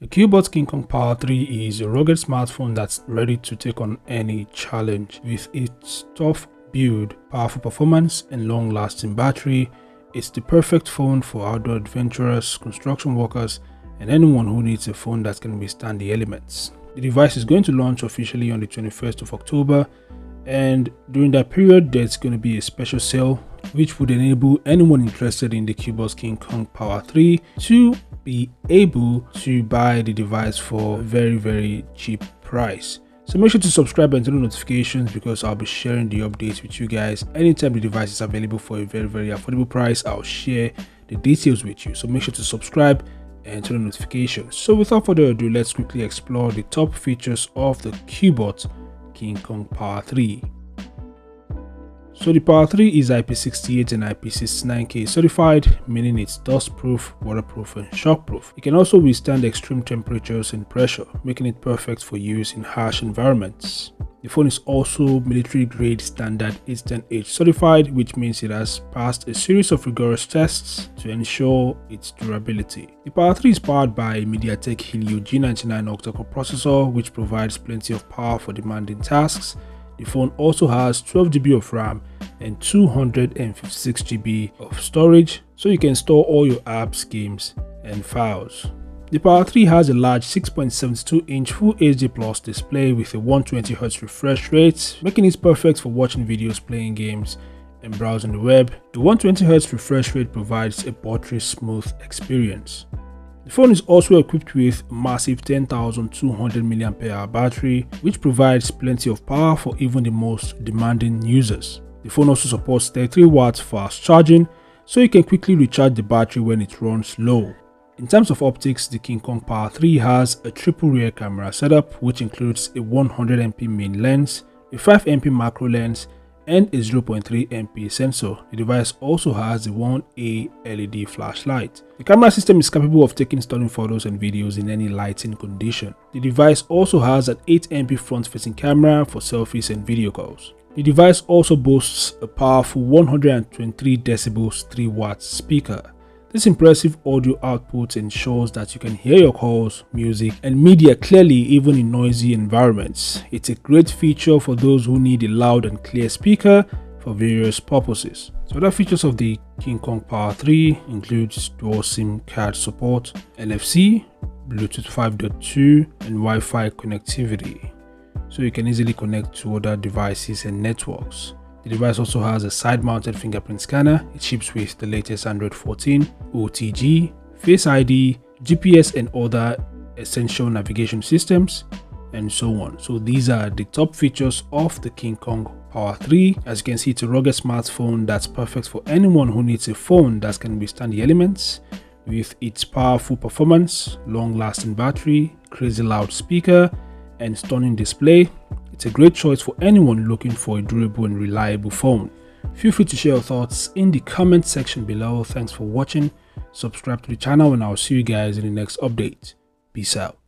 The Cubot KingKong Power 3 is a rugged smartphone that's ready to take on any challenge. With its tough build, powerful performance, and long-lasting battery, it's the perfect phone for outdoor adventurers, construction workers, and anyone who needs a phone that can withstand the elements. The device is going to launch officially on the 21st of October, and during that period there's going to be a special sale which would enable anyone interested in the Cubot KingKong Power 3 to be able to buy the device for a very cheap price. So make sure to subscribe and turn on notifications because I'll be sharing the updates with you guys anytime the device is available for a very affordable price. I'll share the details with you, so make sure to subscribe and turn on notifications. So without further ado, let's quickly explore the top features of the Cubot KingKong Power 3. So the Power 3 is IP68 and IP69K certified, meaning it's dust-proof, waterproof, and shockproof. It can also withstand extreme temperatures and pressure, making it perfect for use in harsh environments. The phone is also military-grade standard 810H certified, which means it has passed a series of rigorous tests to ensure its durability. The Power 3 is powered by a MediaTek Helio G99 octa-core processor, which provides plenty of power for demanding tasks. The phone also has 12 GB of RAM and 256 GB of storage, so you can store all your apps, games, and files. The Power 3 has a large 6.72-inch Full HD Plus display with a 120Hz refresh rate, making it perfect for watching videos, playing games, and browsing the web. The 120Hz refresh rate provides a buttery smooth experience. The phone is also equipped with a massive 10,200 mAh battery, which provides plenty of power for even the most demanding users. The phone also supports 33 watts fast charging, so you can quickly recharge the battery when it runs low. In terms of optics, the KingKong Power 3 has a triple rear camera setup, which includes a 100MP main lens, a 5MP macro lens, and a 0.3MP sensor. The device also has a 1A LED flashlight. The camera system is capable of taking stunning photos and videos in any lighting condition. The device also has an 8MP front-facing camera for selfies and video calls. The device also boasts a powerful 123 decibels 3 watts speaker. This impressive audio output ensures that you can hear your calls, music, and media clearly even in noisy environments. It's a great feature for those who need a loud and clear speaker for various purposes. So other features of the KingKong Power 3 includes dual SIM card support, NFC, Bluetooth 5.2, and Wi-Fi connectivity, so you can easily connect to other devices and networks. The device also has a side-mounted fingerprint scanner. It ships with the latest Android 14, OTG, Face ID, GPS, and other essential navigation systems, and so on. So these are the top features of the KingKong Power 3. As you can see, it's a rugged smartphone that's perfect for anyone who needs a phone that can withstand the elements. With its powerful performance, long-lasting battery, crazy loud speaker, and stunning display, it's a great choice for anyone looking for a durable and reliable phone. Feel free to share your thoughts in the comment section below. Thanks for watching. Subscribe to the channel and I'll see you guys in the next update. Peace out.